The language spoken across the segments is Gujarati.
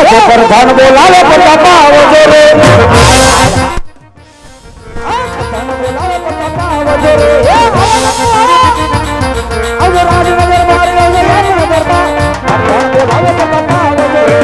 પ્રધાન બોલાવે પ્રતાપા આવજો રે પ્રધાન બોલાવે પ્રતાપા આવજો રે આવજો રાજનગર મારે આવજો રાજનગર પ્રધાન બોલાવે પ્રતાપા આવજો રે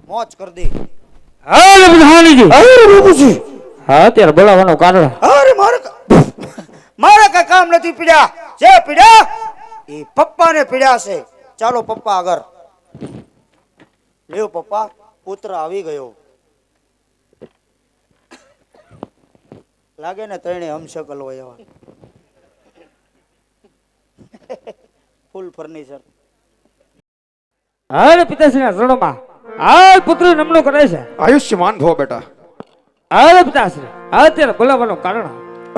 મોજ કર દે અરે પ્રધાનજી અરે બાપુજી હા અત્યારે બોલાવવાનું કારણ અરે મારે કઈ કામ નથી પીડ્યા જે પીડ્યા એ પપ્પાને પીડ્યા છે ચાલો પપ્પા આગળ લેવ પપ્પા પુત્ર આવી ગયો લાગે ને ત્રણે હમશકલ હોય એવા ફૂલ ફર્નિચર અરે પિતાશ્રીના શરણોમાં આ પુત્ર નમનો કરે છે આયુષ્યમાન ભો બેટા અરે પિતાશ્રી અત્યારે બોલાવવાનું કારણ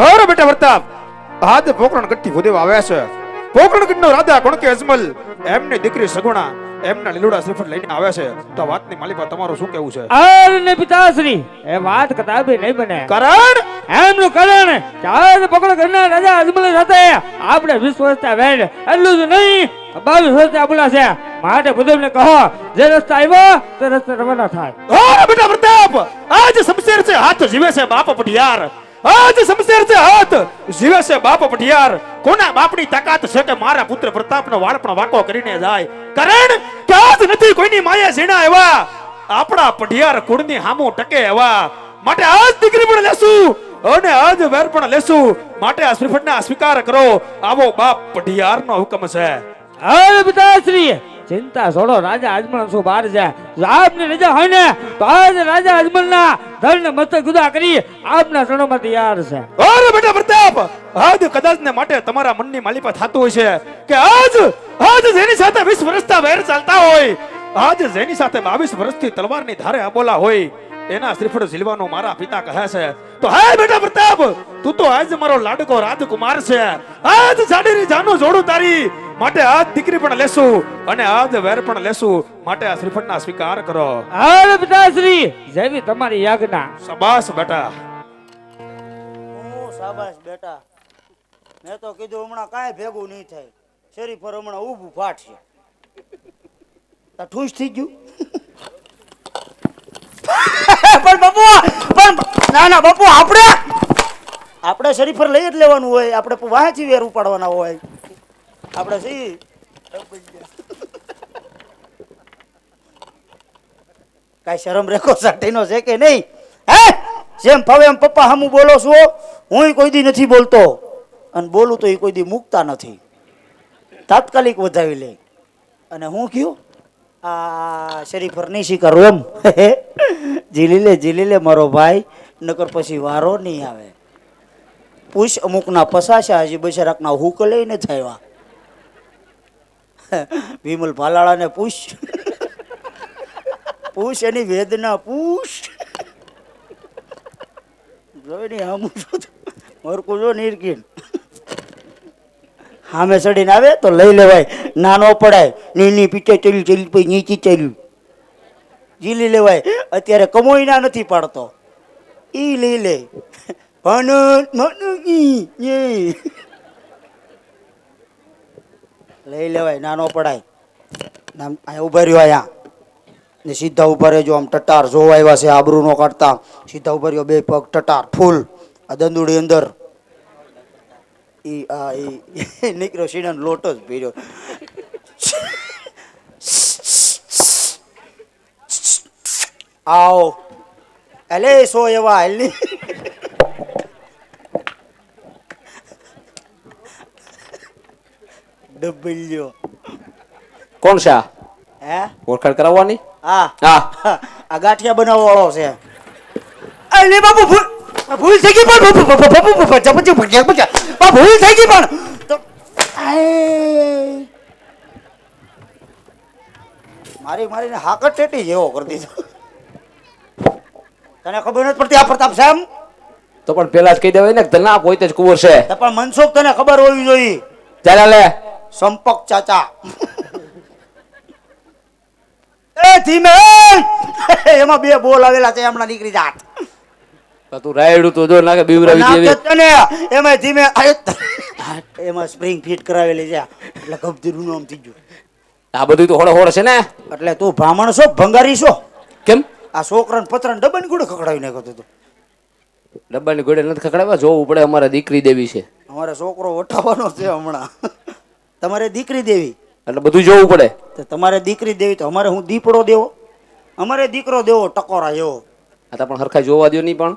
અરે બેટા વર્તાપ હાથ પોકરણ ગઠ્ઠી ભૂદેવ આવ્યા છે પોકરણ ગઢનો રાજા કોણ કે અજમલ એમની દીકરી સગુણા એમના લીલુડા શ્રીફળ લઈને આવ્યા છે તો આ વાતની માલિકા તમારું શું કહેવું છે અરે ને પિતાશ્રી એ વાત કદાપી નહીં બને કારણ એમનું કારણ ચાર પકડો ઘરના રાજા અજમલ સાથે આપણે 20 વર્ષના વેડ એટલું જ નહીં 22 વર્ષના બોલા છે માટે બુદ્ધને કહો જે રસ્તા આવ્યો તે રસ્તે રવાના થાય અરે બેટા વર્તાપ આજ શમશેર છે હાથ જીવે છે બાપ પઢિયાર આજ શમશેર છે હાથ જીવે છે બાપ પઢિયાર કોના બાપની તાકાત છે કે મારા પુત્ર પ્રતાપનો વાળ પણ વાકો કરીને જાય કારણ કે આજ નથી કોઈની માયા ઝીણા એવા આપણા પઢિયાર કુળની હામું ટકે એવા માટે આજ દીકરી પણ લેશું અને આજ વેર પણ લેશું માટે આ શ્રીફળને સ્વીકાર કરો આવો બાપ પઢિયારનો હુકમ છે અરે પિતાશ્રી ચિંતા છોડો રાજા અજમલ શું બહાર છે જો આપને રજા હોય ને તો આજ રાજા અજમલના ધરને મસ્તક જુદા કરી આપના શરણોમાં તૈયાર છે અરે બેટા પ્રતાપ આજ કદાચ ને માટે તમારા મનની માલિપા થતું હોય છે કે આજ જેની સાથે 20 વર્ષના વેર ચાલતા હોય આજ જેની સાથે 22 વર્ષથી તલવારની ધારે અબોલા હોય એના શ્રીફળ ઝીલવાનો મારા પિતા કહે છે તો હે બેટા પ્રતાપ તું તો આજ મારો લાડકો રાજકુમાર છે આજ જાડીની જાનો જોડું તારી માટે આજ દીકરી પણ લેશું અને આજ વેર પણ લેશું માટે આ શ્રીફળના સ્વીકાર કરો અરે પિતાશ્રી જેવી તમારી યાજ્ઞા શાબાશ બેટા શાબાશ બેટા મેં તો કીધું હમણાં કાંઈ ભેગું નહીં થાય શેરી પર હમણાં ઊભું ફાટશે તા ઠૂસ થઈ ગયું પણ બાપુ પણ ના ના બાપુ આપણે આપણે શરીફર લઈ જ લેવાનું હોય, આપણે વાંચી વેર ઉપાડવાના હોય આપણે સી કાંઈ શરમ રેખો સાટીનો છે કે નહીં? હે જેમ ફાવે એમ પપ્પા હામું બોલો છો, હું કોઈ દી નથી બોલતો અને બોલું તો એ કોઈ દી મૂકતા નથી, તાત્કાલિક વધાવી લે. અને હું કયું આ શરીફર નહીં સ્વીકારું એમ ઝીલી લે મારો ભાઈ, નકર પછી વારો નહીં આવે. પૂછ અમુકના પસાશા હજી બશરાકના હુક લઈને થયા. વિમલ ભાલાળાને પૂછ એની વેદના પૂછ. જોઈ હમું મરકું જો નિરકીન સામે ચડીને આવે તો લઈ લેવાય, નાનો પડાય નીની પીછે ચલી પછી નીચી ચલ્યું ઝીલી લેવાય. અત્યારે કમોઈના નથી પાડતો, ઈ લઈ લે લઈ લેવાય, નાનો પડાય. અહીંયા ઉભા રહ્યો અહીંયા ને સીધા ઉભા રહેજો. આમ ટટાર જોવા આવ્યા છે, આબરૂ નો કાઢતા, સીધા ઉભા રહ્યો, બે પગ ટટાર ફૂલ, આ દંદુડી અંદર નીકળ્યો સીણાનો લોટો જ પીર્યો. આવો એલે સો એવા હાલની ડબલ્યો. કોણ છે આ? હે ઓળખાણ કરાવવાની? હા હા આ ગાંઠિયા બનાવવા વાળો છે. અરે બાપુ ભૂલ થઈ ગઈ પણ ભૂલ થઈ ગઈ પણ તો મારીને હાકર ટેટી જેવો કરી દીધો. તને ખબર નથી પડતી આ પ્રતાપ સાહેબ? તો પણ પેલા જ કહી દેવાય ને કે ના પોતે જ કુંવર છે. પણ મનસુખ તને ખબર હોવી જોઈએ. ચાલે લે સંપક ચાચા એ ધીમે એમાં બે બોલ આવેલા છે, હમણાં નીકળી જાત. તું રાયડું તો જો નાખે બીવરાવી દેવી. એમાં ધીમે એમાં સ્પ્રિંગ ફિટ કરાવેલી છે એટલે ગભધીરું નામ થઈ ગયું. આ બધું તો હોડે છે ને. એટલે તું બ્રાહ્મણ છો ભંગારી છો? કેમ? આ છોકરાને પતરાને ડબ્બાની ગુડે ખકડાવી નાખ્યો તો. ડબ્બાની ઘોડે નથી ખકડાવા, જોવું પડે. અમારે દીકરી દેવી છે. અમારે છોકરો વટાવવાનો છે હમણાં. તમારે દીકરી દેવી એટલે બધું જોવું પડે. તો તમારે દીકરી દેવી તો અમારે હું દીપડો દેવો? અમારે દીકરો દેવો ટકોરા એવો. આ તો પણ હરખાઈ જોવા દો નહીં. પણ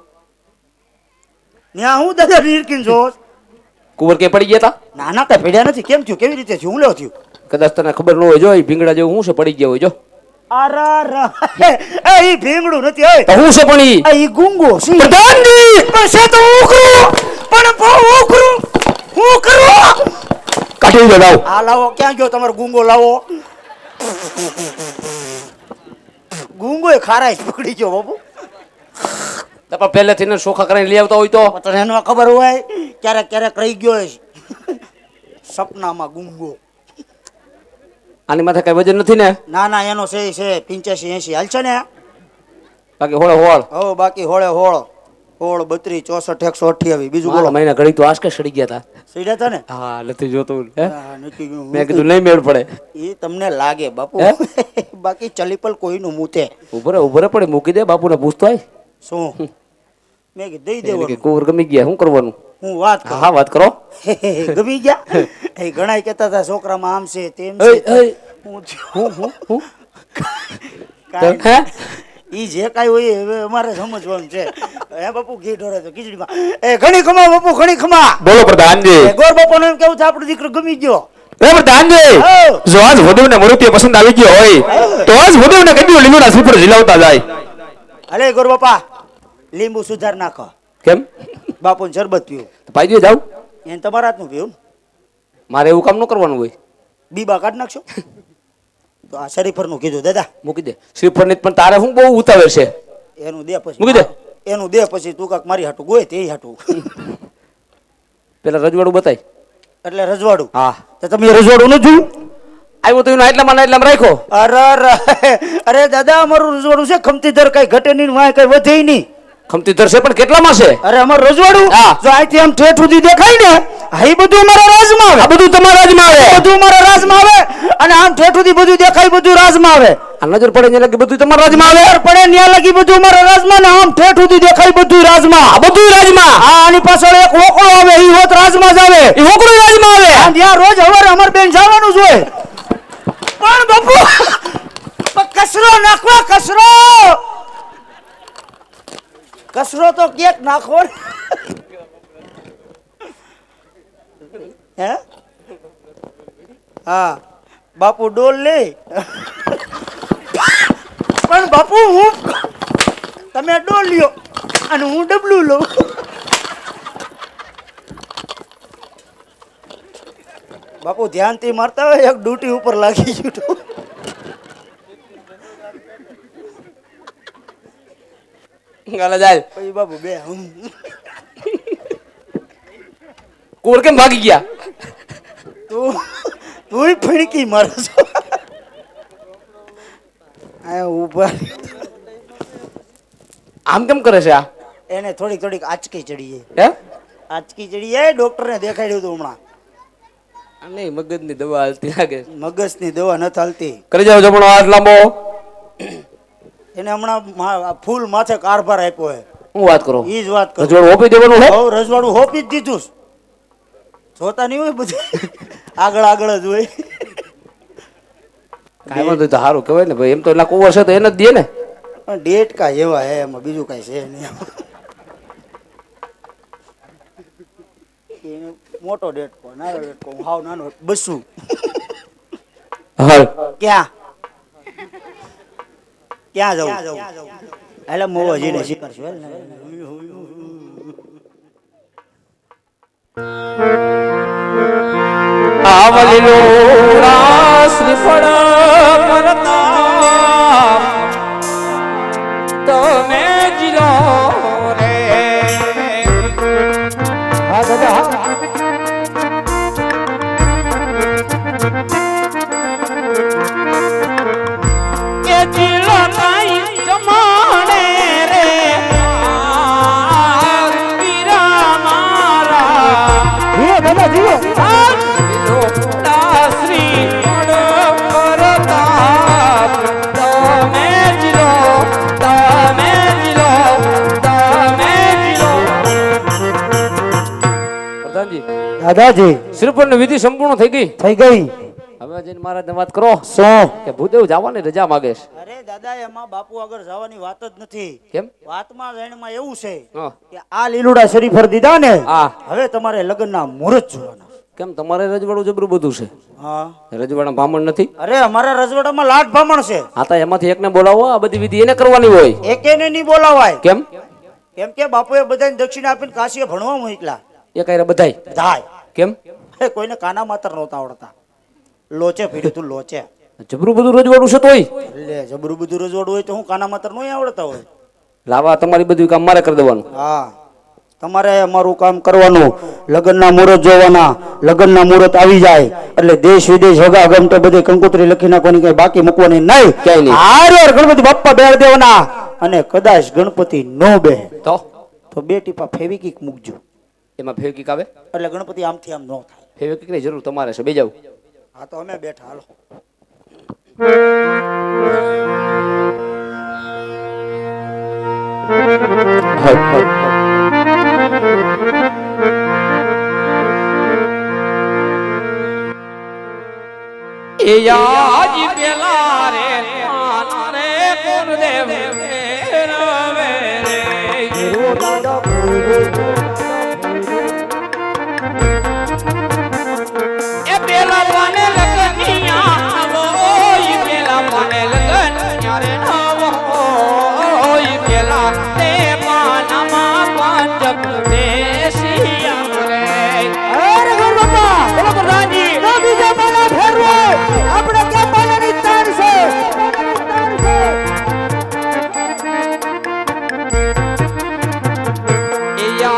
ત્યાં હું દાદા નીરકીન જો કુંવર કે પડી ગયા તા? ના ના કઈ પડ્યા નથી. કેમ થયું? કેવી રીતે થયું? હું લેવો થયું? કદાચ તને ખબર ન હોય, જો એ ભીંગડા જેવું હું છે પડી ગયા હોય. જો ઈ ભીંગડું નથી. તો હું છે પણ ઈ ગુંગો છે. પ્રધાનજી પણ છે તો ઉકરું પણ બહુ ઉકરું. હું કરું કાઢી દો લાવ. આ લાવો. ક્યાં ગયો તમારો ગુંગો? લાવો. ગુંગો એ ખારાઈ પકડી ગયો બાપુ. તો પણ પહેલેથી ને સોખા કરીને લઈ આવતા હોય તો તને એનો ખબર હોય ક્યારેક રહી ગયો હશે સપનામાં ગુંગો. આની માથે કઈ વજન નથી ને? ના ના એનો છે 85-80 હાલ છે ને. બાકી હોળે હોળ. હો બાકી હોળે હોળ 32 64 128. બીજું બોલો. મહિના ઘડી તો આસકે સડી ગયા તા. સીડા હતા ને? હા નથી જોતું. નથી ગયું. મેં કીધું નહીં મેળ પડે. એ તમને લાગે બાપુ. બાકી ચલીપલ કોઈનું મૂતે. ઉભરે પડે મૂકી દે. બાપુને પૂછતો હોય શું? મેં કીધું દઈ કે દેવાનું. કુંવર ગમી ગયા, શું કરવાનું? હું વાત કરું. હા વાત કરો. ગમી ગયા. એ ઘણા કહેતા હતા છોકરામાં આમ છે તેમ એય, છે. એય. હું હું કાંઈ હે ઈ જે કાંઈ હોય એ હવે અમારે સમજવાનું છે. હે બાપુ ઘી ઢોરે તો ખીચડીમાં એ ઘણી ખમા બાપુ ઘણી ખમા. બોલો પ્રધાનજી. એ ગોર બાપુ એમ કેવું છે આપણો દીકરો ગમી ગયો. પ્રધાનજી જો આજ વધુને મરુતિયો પસંદ આવી ગયો હોય તો આજ વધુને કદી લીંબુના સુપર ઝીલાવતા જાય. અલે ગોર બાપા લીંબુ સુધાર નાખો. કેમ? બાપુને શરબત પીવું. પાઈ દે જાવ. એને તમારા હાથનું પીવું. મારે એવું કામ ન કરવાનું હોય. બીબા કાઢ નાખશો તો આ શરીફરનું કીધું દાદા મૂકી દે. શ્રીફળ પણ તારે હું બહુ ઉતાવળ છે. એનું દે પછી મૂકી દે. એનું દે પછી તું કાક મારી હાટું ગોય તે હાટું. પેલા રજવાડું બતાય. એટલે રજવાડું. હા તો તમે રજવાડું ન જોયું? આવ્યું તો એના એટલામાં રાખ્યો. અરે દાદા અમારું રજવાડું છે ખમતી દર કઈ ઘટે નહીં વાય કઈ વધે નહીં. ખમતી ધરશે પણ કેટલામાં છે? અરે અમારું રજવાડું હા. જો અહીંથી આમ ઠેઠ સુધી દેખાય ને આ ઈ બધું અમારા રાજમાં આવે. આ બધું તમારા રાજમાં આવે. બધું અમારા રાજમાં આવે અને આમ ઠેઠ સુધી બધું દેખાય બધું રાજમાં આવે. આ નજર પડે ને લાગે બધું તમારા રાજમાં આવે. નજર પડે ન્યા લગી બધું મારા રાજમાં ને આમ ઠેઠ સુધી દેખાય બધું રાજમાં. આ બધું રાજમાં. આ આની પાછળ એક હોકળો આવે ઈ હોત રાજમાં જ આવે. એ હોકળો રાજમાં આવે. આ ત્યાં રોજ હવારે અમાર બેન જવાનું જ હોય. પણ બાપુ કચરો નાખવા કચરો કચરો તો ક્યાંક નાખો ને. હે હા બાપુ ડોલ લે. પણ બાપુ હું તમે ડોલ લ્યો અને હું ડબલું લઉં. બાપુ ધ્યાનથી મારતા હોય એક ડૂટી ઉપર લાગી ગયું. ગાલા જાય પછી બાપુ બે કોર કેમ ભાગી ગયા? તું તુંય ફીણકી મારે છો. આ ઉપર આમ કેમ કરે છે આ? એને થોડીક થોડીક આંચકી ચડી હે જાય. આંચકી ચડી જાય. ડોક્ટરને દેખાડ્યું હતું હમણાં. આ નહીં મગજની દવા હાલતી લાગે. મગજની દવા નથી હાલતી. કરી જાવ જમણો હાથ લાંબો. એને હમણાં ફૂલ માથે કારભાર આપ્યો હે. હું વાત કરો? ઈ જ વાત કરું. રજવાડું હોપી દેવાનું હે? હવ રજવાડું હોપી જ દીધું છે. જોતા નહીં હોય બધું આગળ આગળ જ હોય. કાંઈ વાંધો નહીં તો સારું કહેવાય ને ભાઈ. એમ તો એના કુંવર છે તો એને જ દે ને. પણ ડેટ કા એવા હે એમાં બીજું કઈ છે નહીં. એને મોટો ડેટકો નાનો ડેટકો હાવ નાનો બસું. હાલ ક્યાં ક્યાં જવું એટલે મોવા જઈને શીખરશું હાલ ને. આવલીલો શ્રીફળ પરતાપ તમે જીલો રે. હા દાદા હા. કે જીલો તાઈ જમાણે રે વીરા મારા. જીવો દાદા જીવો. દાદાજી શ્રીફળ ની વિધિ સંપૂર્ણ થઈ ગઈ. થઈ ગઈ. હવે જઈને મહારાજ વાત કરો શું? કે ભૂદેવ જવાની રજા માગે છે. અરે દાદા એમાં બાપુ આગળ જવાની વાત જ નથી. કેમ? વાતમાં જણમાં એવું છે હા. કે આ લીલુડા શરીફર દીધા ને હા. હવે તમારે લગ્નના મુહૂર્ત જોવાના. કેમ તમારે રજવાડું જબરું બધું છે? હા. રજવાડા બ્રાહ્મણ નથી? અરે અમારા રજવાડામાં લાટ ભામણ છે. હા તો એમાંથી એકને બોલાવો. આ બધી વિધિ એને કરવાની હોય. એકેને નહીં બોલાવાય. કેમ? કેમ કે બાપુએ બધાને દક્ષિણા આપીને કાશીએ ભણવા મોકલા. એ કઈ બધાય? ધાય. કેમ? કોઈને કાના માતર નહોતા આવડતા. લોચે પીડ્યું તું લોચે. જબરું બધું રજવાડું છે તોય લે જબરું બધું રજવાડું હોય તો હું કાના માતર નહીં આવડતા હોય. લાવા તમારી બધું કામ મારે કરી દેવાનું. હા તમારે અમારું કામ કરવાનું. લગ્નના મુહૂર્ત જોવાના. લગ્નના મુહૂર્ત આવી જાય એટલે દેશ વિદેશ હગા ગમતે બધી કંકોત્રી લખી નાખવાની, કઈ બાકી મૂકવાની નહીં. ક્યાંય નહીં. હારે ગણપતિ બાપ્પા બેડ દેવાના. અને કદાચ ગણપતિ નો બે તો બે ટીપા ફેવિકિક મૂકજો. એમાં ફેવિકિક આવે એટલે ગણપતિ આમથી આમ ન થાય. ફેવિકિક ની જરૂર તમારે છે. બેજાવ. હા તો અમે બેઠા હાલો. એ યાદ પેલા રે પાન રે કોણ દેવ રવે રે. એ પેલા પાને લગનિયા ઓય પેલા પાને લગનિયા રે ઓય પેલા તે પાનામાં પાંજપ દેશિયા રે. અરે ઘર બાપા બોલો પ્રધાનજી ના બીજા પાલા ફેરવો. આપણે ક્યાં પાલાની તાર છે. એ યા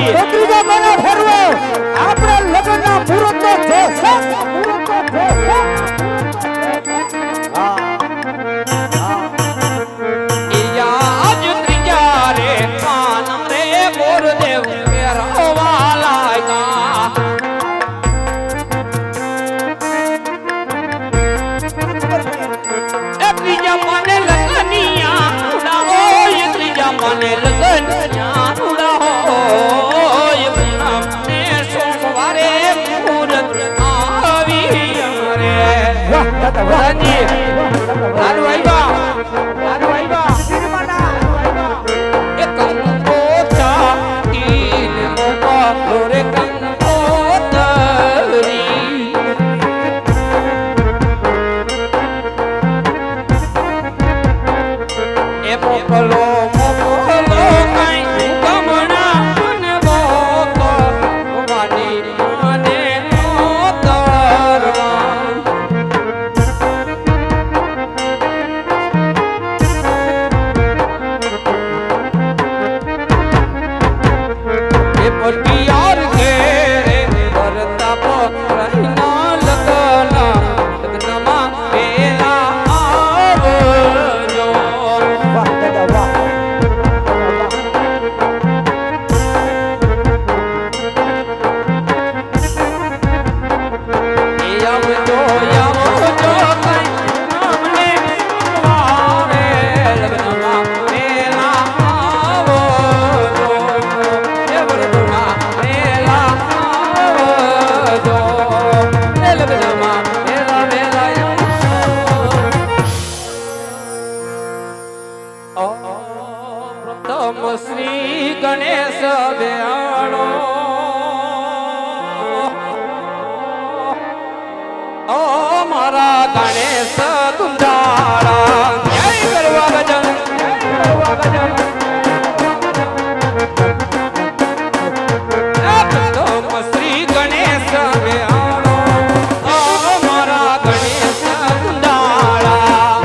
માતાજી ત્રીજા મહિના ફેરવો આપણે લગ્નના મુહૂર્તનો છે આજ ત્રીજા રે કાનમ રે ગોરદેવ ફેરવા લાગ્યા ત્રીજા મને લગનિયા ઉડાવો ત્રીજા મને લગનિયા ઉડાવો સોમવારે મુહૂર્ત આવી રે વાહ દાદા શ્રી ગણેશ દયાળો ઓ મારા ગણેશ તુંજાળા જય કરવા ગજન શ્રી ગણેશ દયાળો ઓ મારા ગણેશ તુંજાળા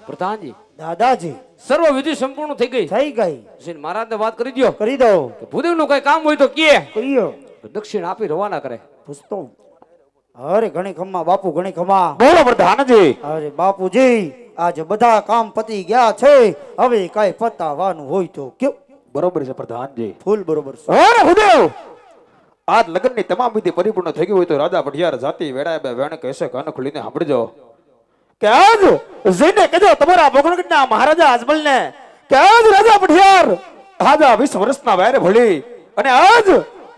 પ્રધાનજી દાદાજી સર્વ વિધિ સંપૂર્ણ થઈ ગઈ થઈ ગઈ શ્રી મહારાજને વાત કરી દો કરી દો કે ભૂદેવનું કઈ કામ હોય તો કે કહીયો દક્ષિણ આપી રવાના કરે પૂછતો અરે ઘણી ખમ્મા બાપુ ઘણી ખમ્મા બોલો પ્રધાનજી. અરે બાપુજી આજે બધા કામ પતી ગયા છે હવે કઈ પતાવાનું હોય તો કયો બરોબર છે પ્રધાનજી. ફૂલ બરોબર છે અરે ભૂદેવ, આજ લગ્નની તમામ વિધિ પરિપૂર્ણ થઈ ગઈ હોય તો રાજા ભટિયાર જાતિ વેડાય બે વેણ કહેશે કાન ખોલીને સાંભળજો કે આજ જઈને કહેજો તમારા બગડગઢના મહારાજા અજમલને કે આજ રાજા ભટિયાર હાજા 20 વર્ષના વૈર ભળી અને આજ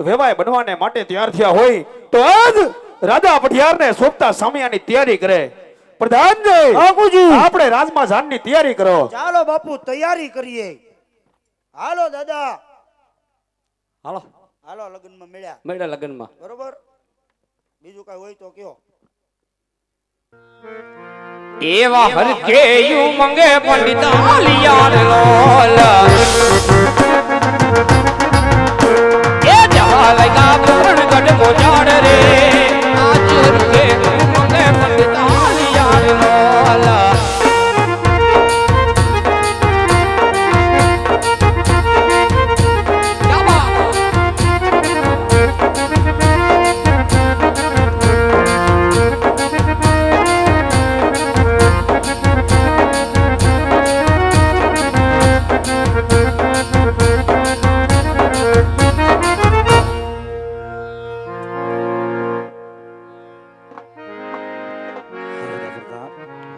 વેવાય બનવાને માટે તૈયાર થયા હોય તો આજ રાજા ભટિયારને સોંપતા સામિયાની તૈયારી કરે. પ્રધાનજી, બાપુજી આપણે રાજમાં જાનની તૈયારી કરો. ચાલો બાપુ તૈયારી કરીએ. હાલો દાદા હાલો હાલો લગ્નમાં મળ્યા મેળા લગ્નમાં બરોબર. બીજું કઈ હોય તો કયો. એવા હરકે યુ મંગે પંડિત આલિયાર લોલ એ જવા લગા પૂર્ણ ગઢ મોજાડ રે આજ હરકે યુ મંગે પંડિત આલિયાર લોલ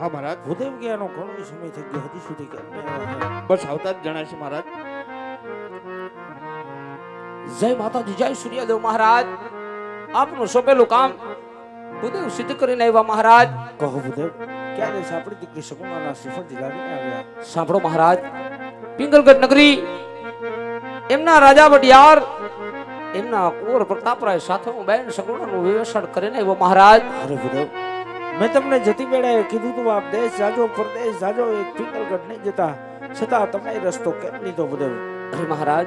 હા મહારાજ ભૂદેવ ગયાનો ઘણો સમય થઈ ગયો હજી સુધી કેમ નહીં આવ્યા? બસ આવતા જ જણાશે મહારાજ. જય માતાજી, જય સૂર્યદેવ મહારાજ. આપનું સોંપેલું કામ ભૂદેવ સિદ્ધ કરીને આવ્યા મહારાજ. કહો ભૂદેવ ક્યારે છે આપણી દીકરી સગુણાના શ્રીફળ લાવીને આવ્યા? સાંભળો મહારાજ, પિંગલગઢ નગરી એમના રાજા વડિયાર એમના કુંવર પ્રતાપરાય સાથે હું બેન સગુણાનું વિવેચન કરીને આવ્યો મહારાજ. અરે ભૂદેવ મેં તમને જતી વેળાએ કીધું તું આપ દેશ જાજો પરદેશ જાજો એક પિંગલગઢ નહીં જતા, છતાં તમે એ રસ્તો કેમ લીધો ભૂદેવ? અરે મહારાજ,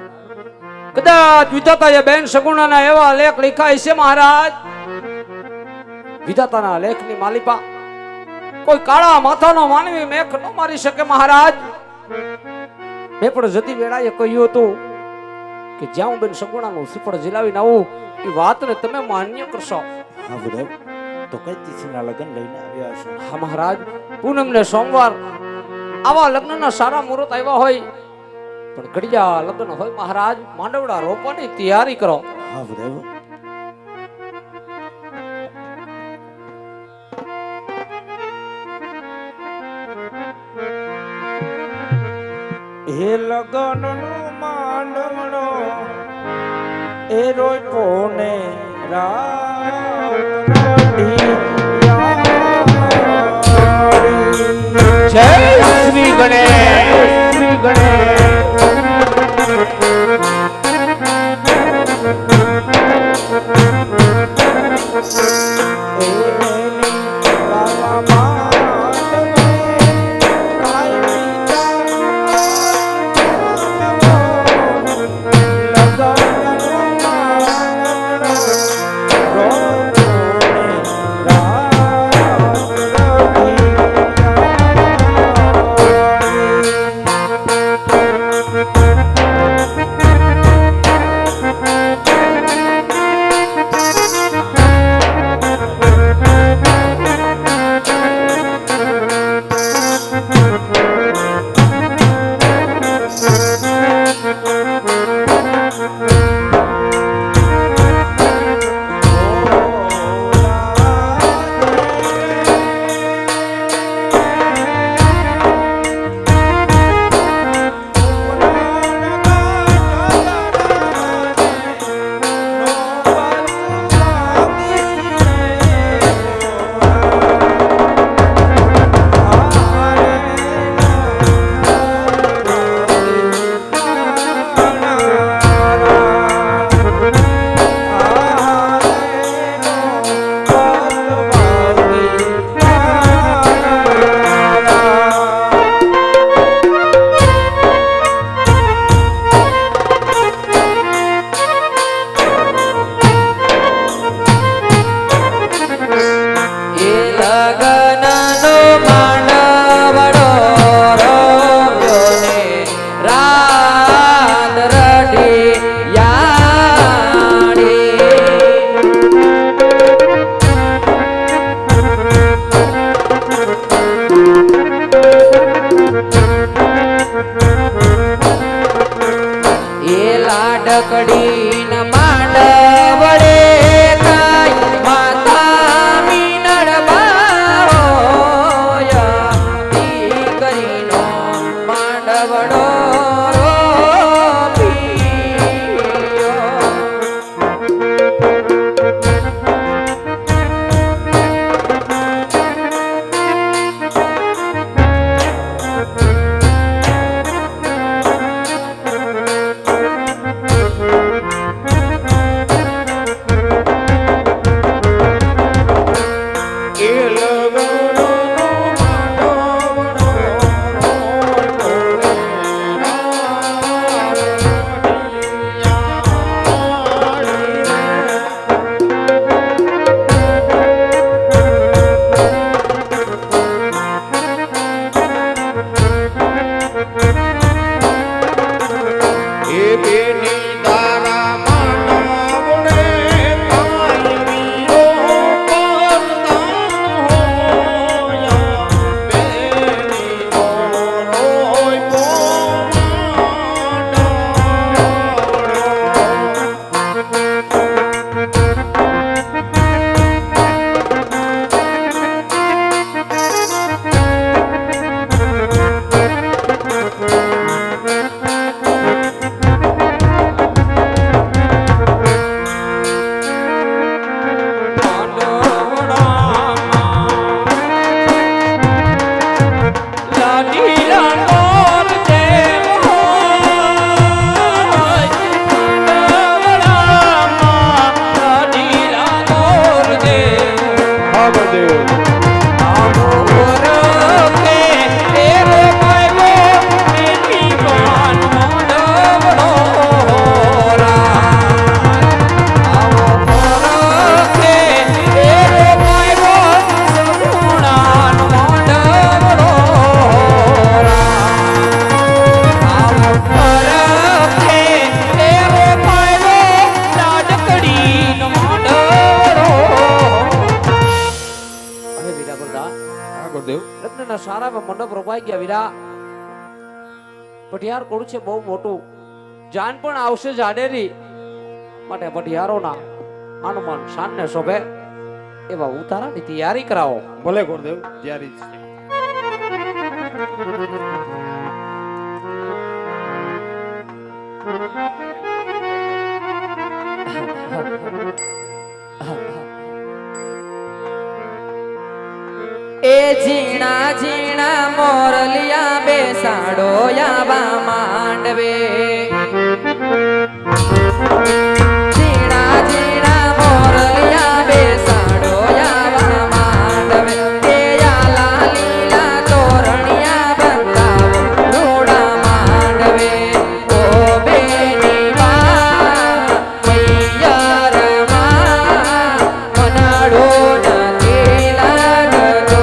કદાચ વિધાતાએ બેન સગુણાના એવા લેખ લખાય છે મહારાજ. વિધાતાના લેખની માલિપા કોઈ કાળા માથાનો માનવી મેખ ન મારી શકે મહારાજ. મેં પણ જતી વેળાએ કહ્યું હતું કે જ્યાં હું બેન સગુણાનું શ્રીફળ ઝીલાવીને આવું એ વાતને તમે માન્ય કરશો. હા ભૂદેવ, તો કઈ તિથિના લગ્ન લઈને આવ્યા છો? હા મહારાજ, પૂનમ ને સોમવાર આવા લગ્નના સારા મુહૂર્ત આવ્યા હોય, પણ ઘડિયા લગ્ન હોય મહારાજ, માંડવડા રોપવાની તૈયારી કરો. હા ભૂદેવ. હે લગનનો માંડવડો એ રોપો ને જય શ્રી ગણેશ, શ્રી ગણેશ. લાડકડી ન માંડવડે થાય માતા મીનળ બાળોયા દીકરીનો માંડવડો રોપિયો. અરે વીરા પ્રધાન, હા ગુરુદેવ લગ્નના સારા મંડપ રોપાઈ ગયા વીરા. પટિયાર કોડ છે બહુ મોટું, જાન પણ આવશે જાડેરી, માટે પટિયારોના હનુમાન શાનને શોભે એવા ઉતારાની તૈયારી કરાવો. ભલે ગુરુદેવ તૈયારી જ છે. એ ઝીણા ઝીણા મોરલિયા બેસાડો યાવા માંડવે ઝીણા ઝીણા મોરલિયા બેસાડો યાવા માંડવે એ યાલા લીલા તોરણિયા બંધાવો રૂડા માંડવે ઓ બેની બા મૈયારમાં મનાડો નથી લાગતો.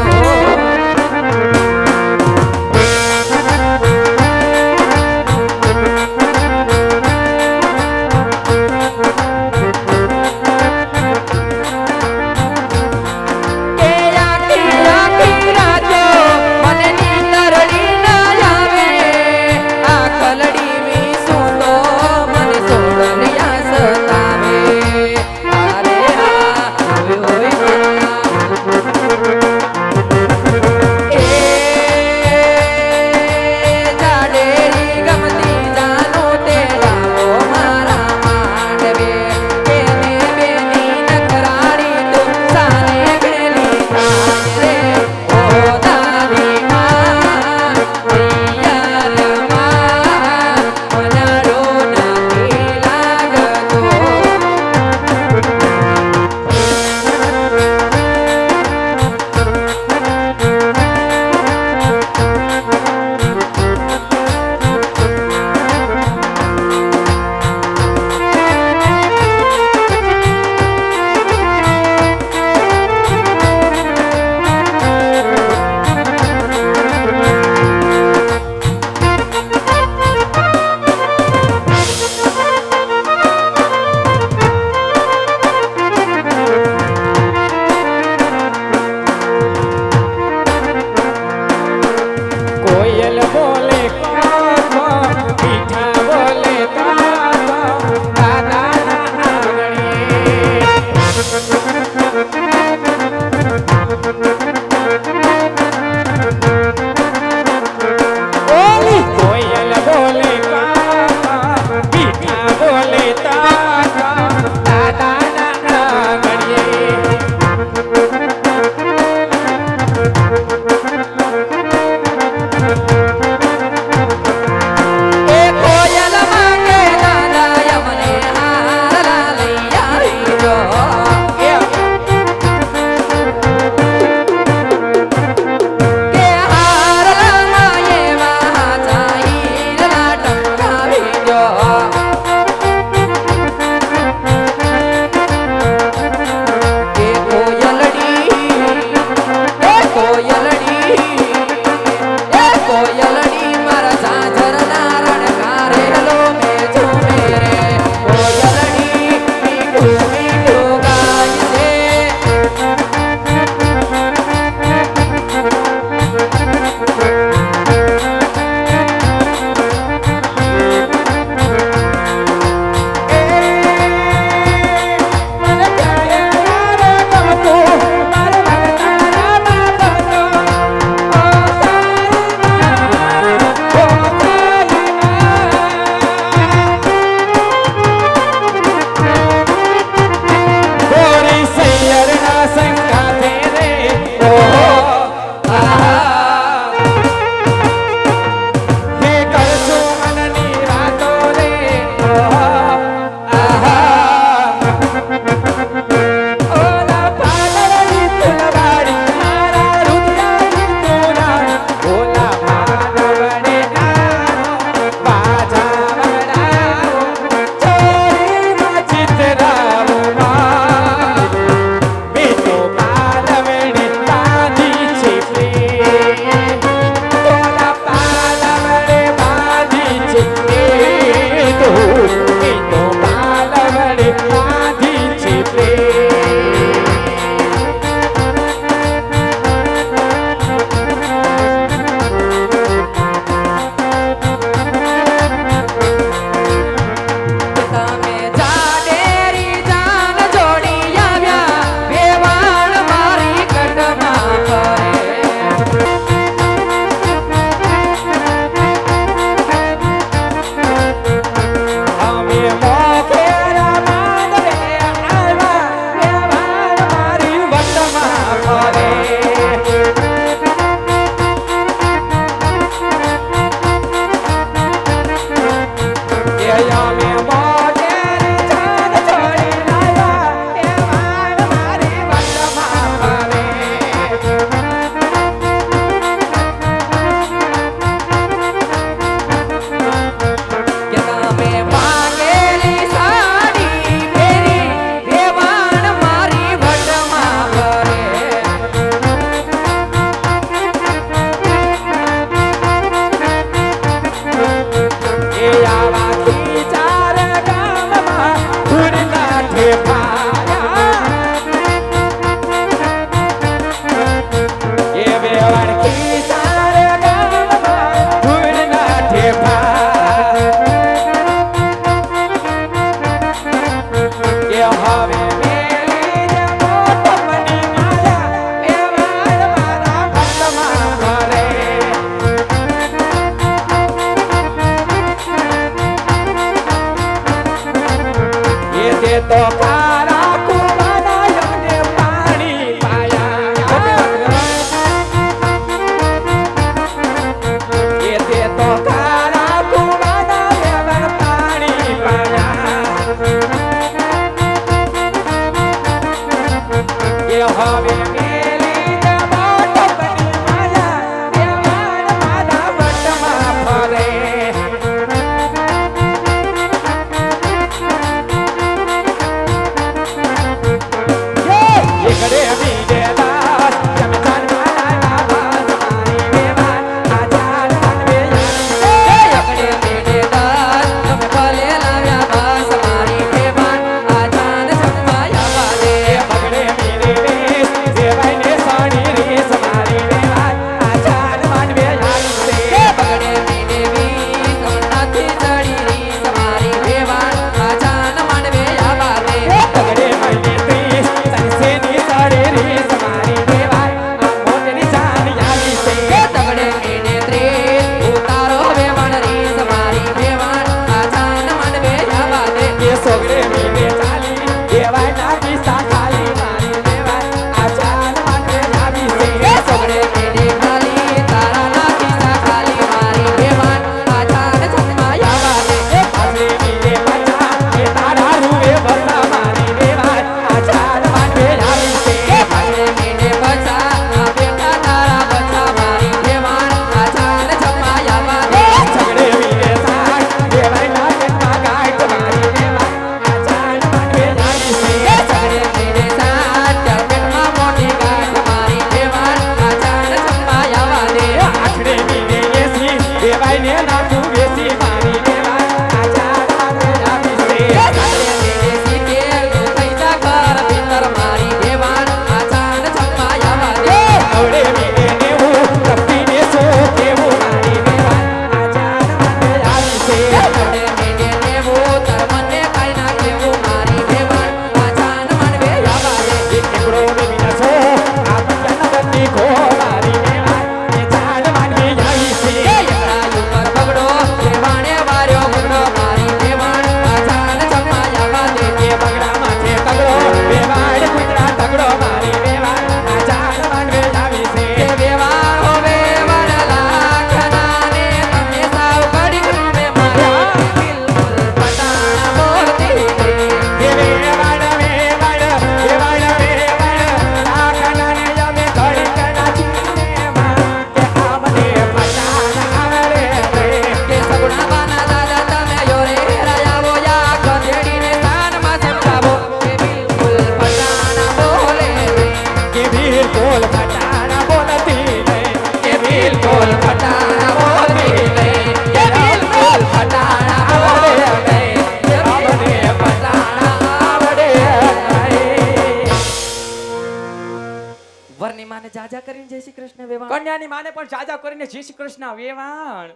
જાજા કરીને જય શ્રી કૃષ્ણ વેવાણ કન્યાની માને પણ જાજા કરીને જય શ્રી કૃષ્ણ વેવાણ.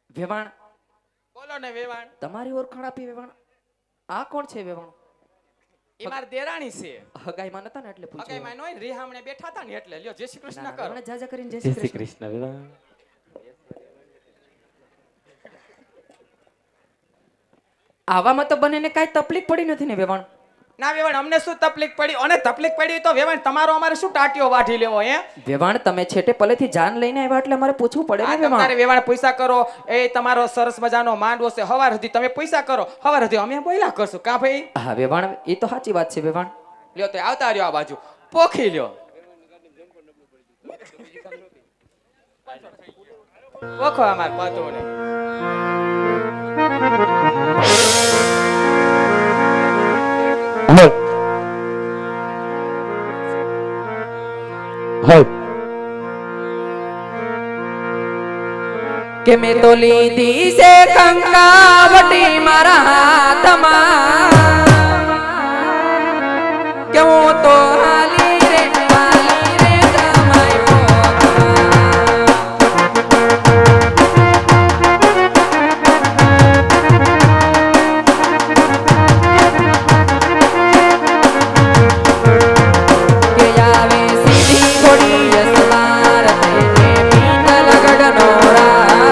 વેવાણ બોલો ને વેવાણ. તમારી ઓળખાણ આપી વેવાણ આ કોણ છે વેવાણ એ મારી દેરાણી છે. હગાઈમાં નતા ને એટલે પૂછ્યું અગાઈમાં નોય રીહામણે બેઠા હતા ને એટલે લ્યો જય શ્રી કૃષ્ણ કરો. વેવાણ જાજા કરીને જય જય શ્રી શ્રી કૃષ્ણ કૃષ્ણ વેવાણ. આવામાં તો બંનેને કાંઈ તકલીફ પડી નથી ને વેવાણ ના વેવાણ અમને શું તકલીફ પડી અને તકલીફ પડી તો વેવાણ તમારો અમારે શું ટાટિયો વાઢી લેવો હે. વેવાણ તમે છેટે પલેથી જાન લઈને આવ્યા એટલે અમારે પૂછવું પડે આ ને વેવાણ તમારે વેવાણ પૈસા કરો એ તમારો સરસ મજાનો માંડવો છે હવાર સુધી તમે પૈસા કરો હવાર સુધી અમે બોલ્યા કરશું કા ભાઈ. હા વેવાણ એ તો સાચી વાત છે વેવાણ લ્યો તો આવતા રહ્યો આ બાજુ પોખી લ્યો પોખો અમાર પાતોને. કે મેં તો લીધી છે કંકાવટી મારા હાથમાં કે હું તો હાલી રે જમાઈ કે આવે સીધી ઘોડી યસવાર થઈને પીતલ ગઢનો રાય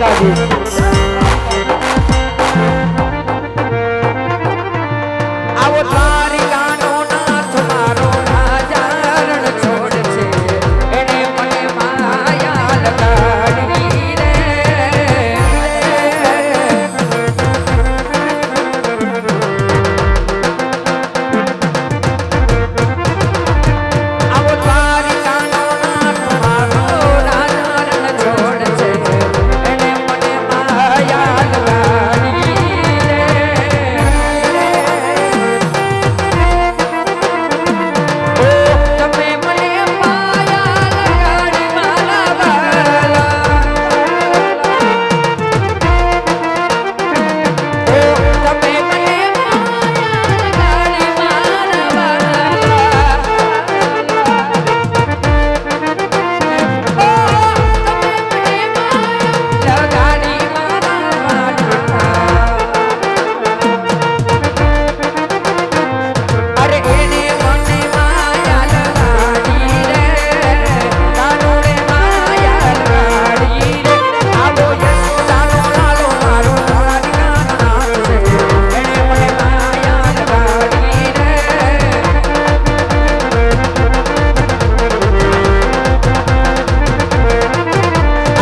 દ્વારકાધીશ આવો દ્વારિકાનો નાથ મારો રાજા રણ છોડ છે એને મને માયા લગાડી રે આવો દ્વારિકાનો નાથ મારો રાજા રણ છોડ છે એને મને માયા લગાડી રે તમે મને માયા લગાડી મારા વાલા તમે મને માયા લગાડી મારા અરે એને મને માયા લગાડી રે નાનો રે માયા લગાડી રે આવો યશોદાનો લાલો મારો દ્વારિકાનો નાથ છે એને મને માયા લગાડી રે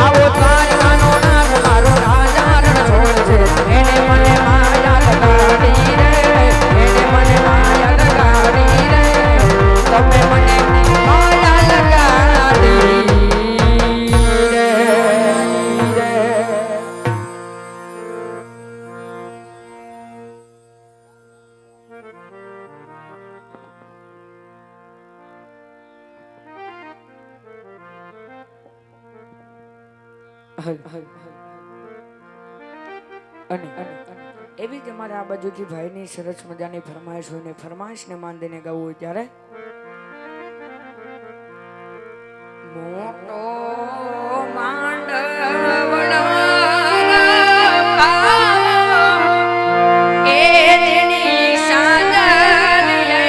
આવો દ્વારિકાનો નાથ મારો રાજા રણ છોડ છે એને મને માયા લગાડી રે એને મને માયા લગાડી રે તમે મને માયા લગાડી રે અને એવી જ અમારે આ બાજુથી ભાઈની સરસ મજાની ફરમાઈશ હોય ને ફરમાઈશને માન દઈને ગાવું હોય ત્યારે મોટો માંડવડો એની સાંદલીએ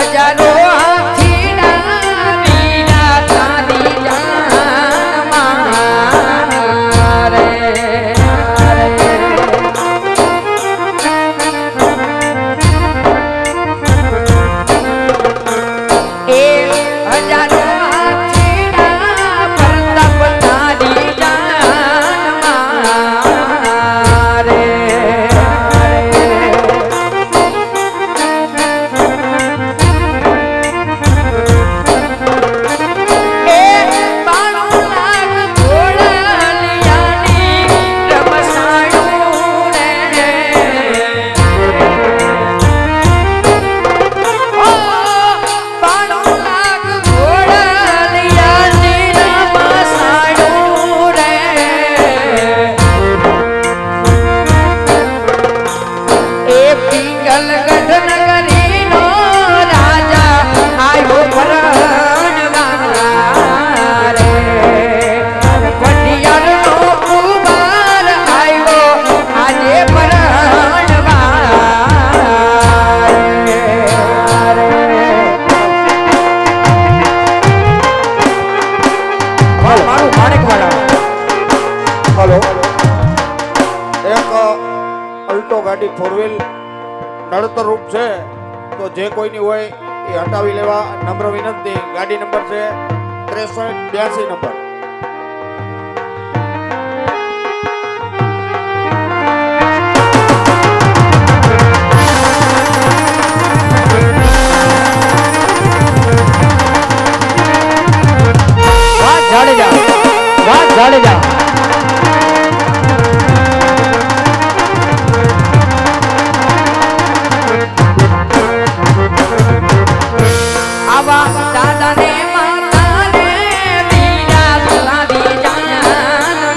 હજારો હાથીના વીરા તારી જાન મારે હાલો એક અલ્ટો ગાડી 4 વ્હીલ નડતર રૂપ છે તો જે કોઈની હોય એ હટાવી લેવા નમ્ર વિનંતી. ગાડી નંબર છે 6382 નંબર. વાહ જાડેજા, વાહ જાડેજા. આવા દાદાને માતાને બીજા સુનાવી જાન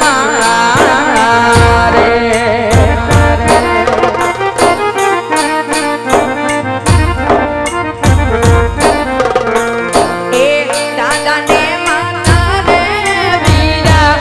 મારે. એ દાદાને માતાને બીજા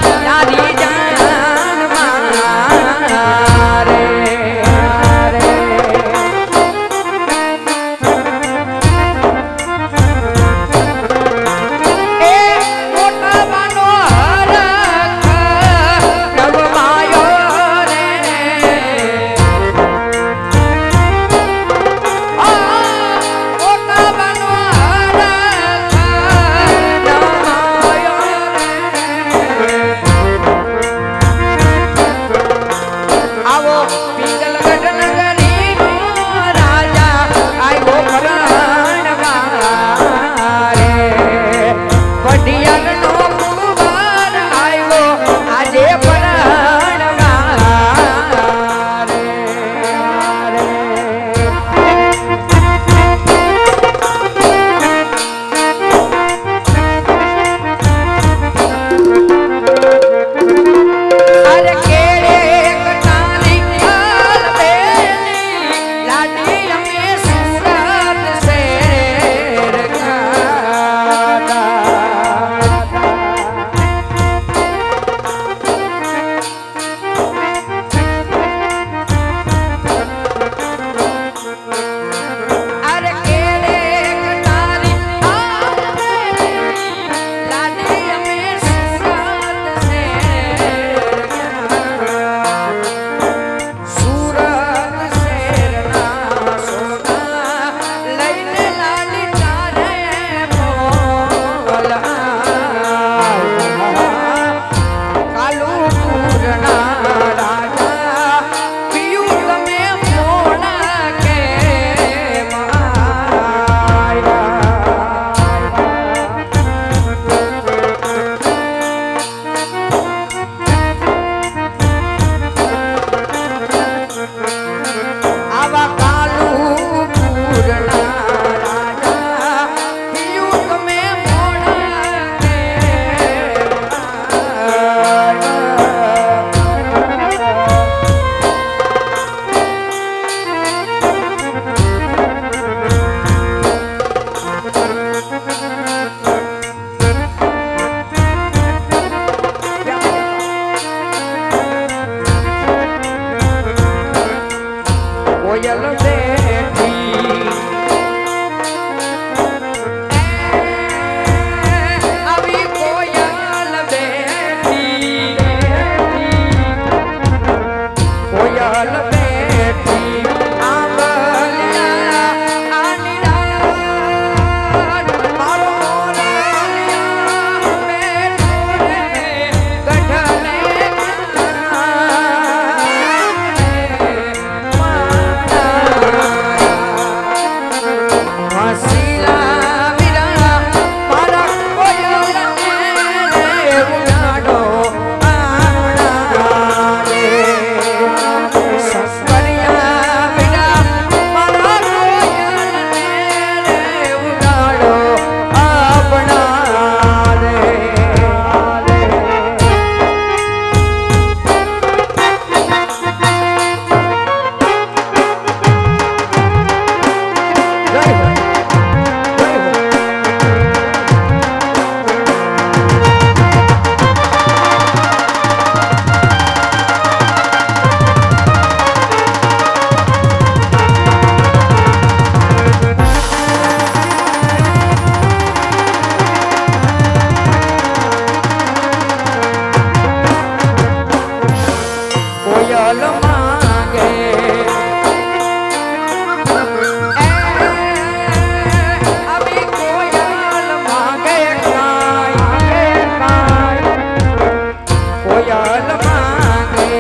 કોયલ માંગે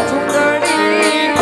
ચુંદડી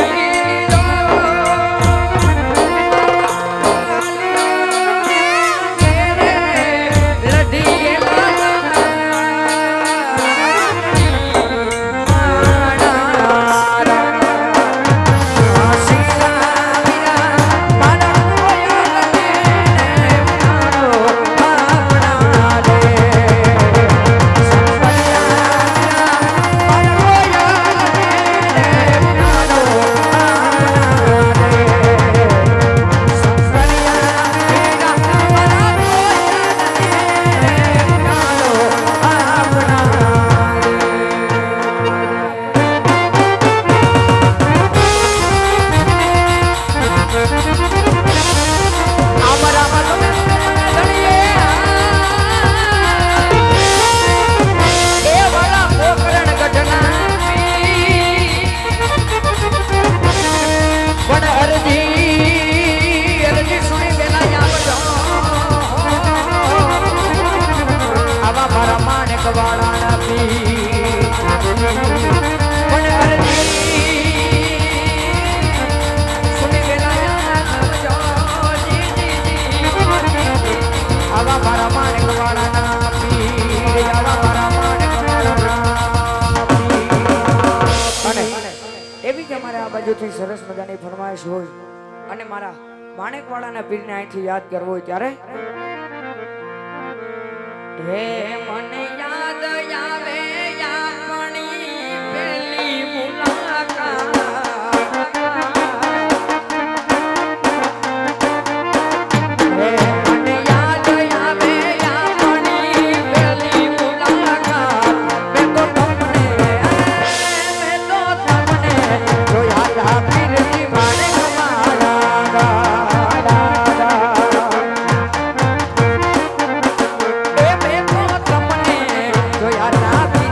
એવી જ અમારે આ બાજુથી સરસ મજાની ફરમાઈશ હોય અને મારા માણેકવાળાના પીરને અહીંથી યાદ કરવો હોય ત્યારે હે મને યાદ આવે યામણી પેલી મુલાકાત હે મને યાદ આવે યામણી પેલી મુલાકાત મેં તો તમને જોયા તા પીરની માણેકવાળા જોયા